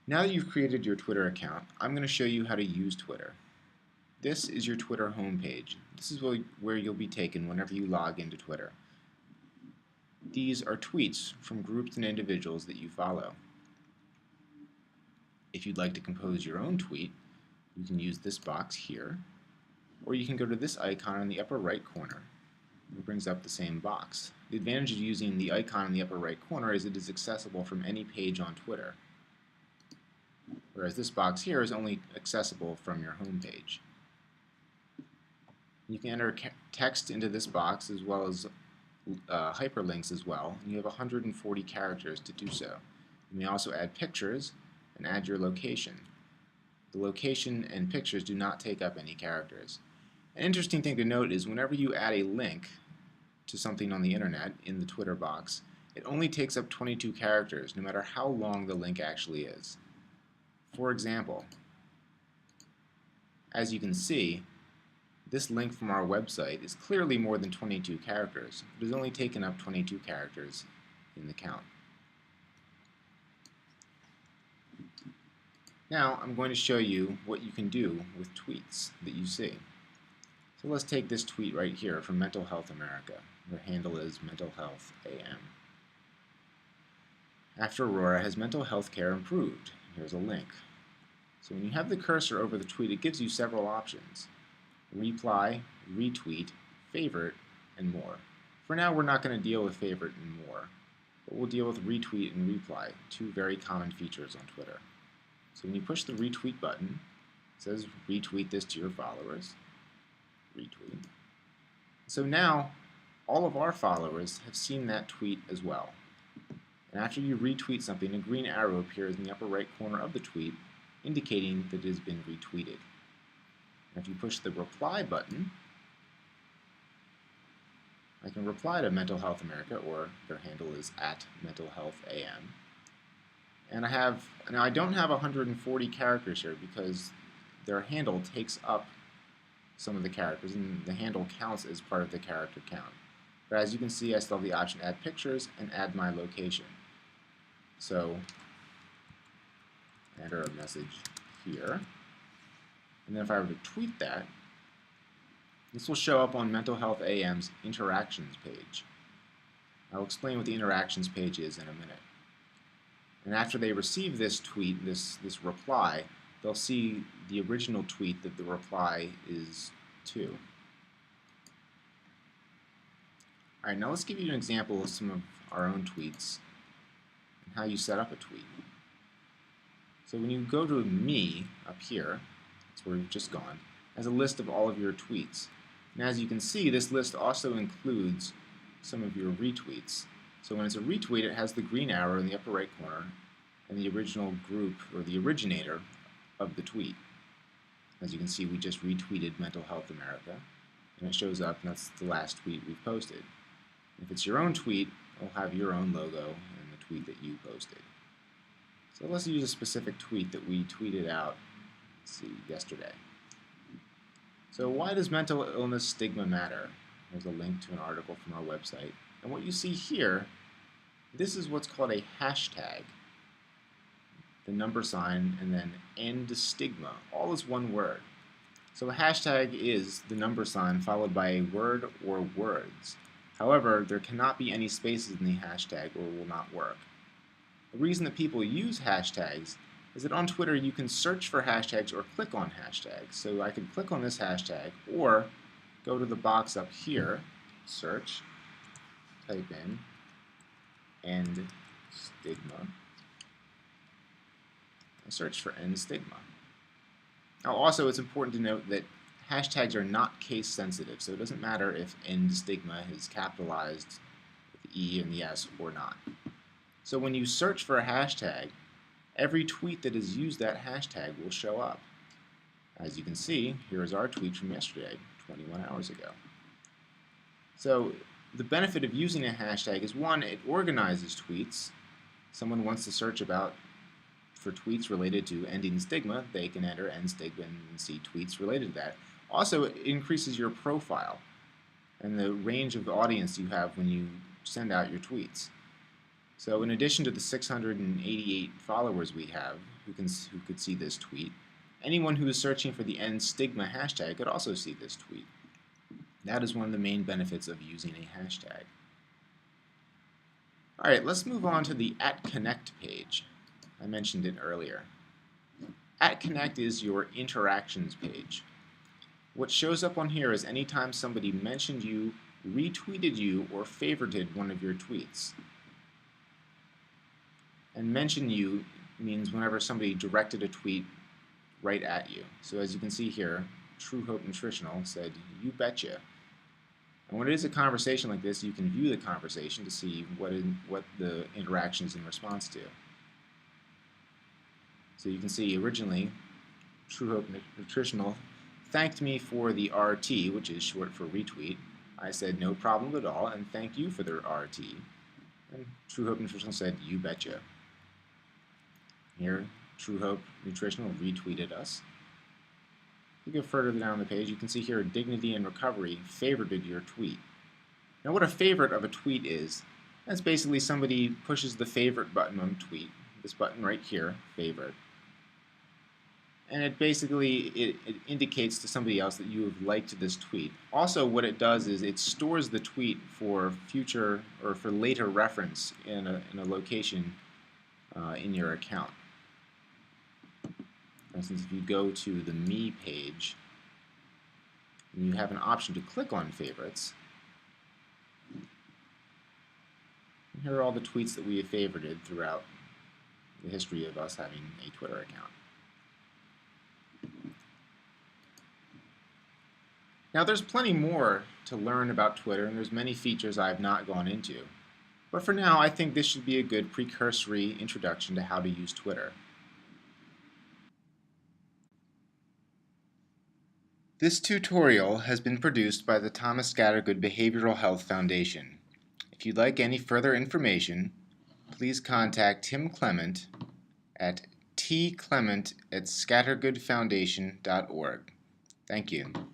Now that you've created your Twitter account, I'm going to show you how to use Twitter. This is your Twitter homepage. This is where you'll be taken whenever you log into Twitter. These are tweets from groups and individuals that you follow. If you'd like to compose your own tweet, you can use this box here, or you can go to this icon in the upper right corner. It brings up the same box. The advantage of using the icon in the upper right corner is it is accessible from any page on Twitter, whereas this box here is only accessible from your home page. You can enter text into this box as well as hyperlinks as well, and you have 140 characters to do so. You may also add pictures and add your location. The location and pictures do not take up any characters. An interesting thing to note is whenever you add a link to something on the internet in the Twitter box, it only takes up 22 characters, no matter how long the link actually is. For example, as you can see, this link from our website is clearly more than 22 characters. It has only taken up 22 characters in the count. Now I'm going to show you what you can do with tweets that you see. So let's take this tweet right here from Mental Health America. Their handle is Mental Health AM. After Aurora, has mental health care improved? Here's a link. So when you have the cursor over the tweet, it gives you several options: reply, retweet, favorite, and more. For now, we're not going to deal with favorite and more, but we'll deal with retweet and reply, two very common features on Twitter. So when you push the retweet button, it says retweet this to your followers. Retweet. So now all of our followers have seen that tweet as well. And after you retweet something, a green arrow appears in the upper right corner of the tweet, indicating that it has been retweeted. And if you push the reply button, I can reply to Mental Health America, or their handle is @MentalHealthAM. And I don't have 140 characters here because their handle takes up some of the characters, and the handle counts as part of the character count. But as you can see, I still have the option to add pictures and add my location. So enter a message here, and then if I were to tweet that, this will show up on Mental Health AM's interactions page. I'll explain what the interactions page is in a minute. And after they receive this tweet, this reply, they'll see the original tweet that the reply is to. Alright, now let's give you an example of some of our own tweets and how you set up a tweet. So when you go to Me up here, that's where we've just gone, has a list of all of your tweets. And as you can see, this list also includes some of your retweets. So when it's a retweet, it has the green arrow in the upper right corner and the original group, or the originator, of the tweet. As you can see, we just retweeted Mental Health America, and it shows up, and that's the last tweet we've posted. If it's your own tweet, it'll have your own logo and the tweet that you posted. So let's use a specific tweet that we tweeted out, yesterday. So why does mental illness stigma matter? There's a link to an article from our website. And what you see here, this is what's called a hashtag. The number sign, and then end stigma, all is one word. So a hashtag is the number sign followed by a word or words. However, there cannot be any spaces in the hashtag or it will not work. The reason that people use hashtags is that on Twitter you can search for hashtags or click on hashtags. So I could click on this hashtag or go to the box up here, search, type in end stigma, and search for end stigma. Now also, it's important to note that hashtags are not case sensitive, so it doesn't matter if end stigma is capitalized with the E and the S or not. So when you search for a hashtag, every tweet that has used that hashtag will show up. As you can see, here is our tweet from yesterday, 21 hours ago. So the benefit of using a hashtag is, one, it organizes tweets. Someone wants to search for tweets related to ending stigma, they can enter end stigma and see tweets related to that. Also, it increases your profile and the range of audience you have when you send out your tweets. So in addition to the 688 followers we have who could see this tweet, anyone who is searching for the #stigma hashtag could also see this tweet. That is one of the main benefits of using a hashtag. Alright, let's move on to the @Connect page. I mentioned it earlier. @Connect is your interactions page. What shows up on here is anytime somebody mentioned you, retweeted you, or favorited one of your tweets. And mention you means whenever somebody directed a tweet right at you. So as you can see here, True Hope Nutritional said, "You betcha." And when it is a conversation like this, you can view the conversation to see what the interaction is in response to. So you can see originally, True Hope Nutritional thanked me for the RT, which is short for retweet. I said, "No problem at all," and thank you for the RT. And True Hope Nutritional said, "You betcha." Here, True Hope Nutritional retweeted us. If you go further down the page, you can see here Dignity and Recovery favorited your tweet. Now what a favorite of a tweet is, that's basically somebody pushes the favorite button on a tweet, this button right here, favorite. And it basically it indicates to somebody else that you have liked this tweet. Also what it does is it stores the tweet for future or for later reference in a location in your account. For instance, if you go to the Me page, and you have an option to click on favorites, and here are all the tweets that we have favorited throughout the history of us having a Twitter account. Now there's plenty more to learn about Twitter, and there's many features I have not gone into. But for now, I think this should be a good precursory introduction to how to use Twitter. This tutorial has been produced by the Thomas Scattergood Behavioral Health Foundation. If you'd like any further information, please contact Tim Clement at tclement@scattergoodfoundation.org. Thank you.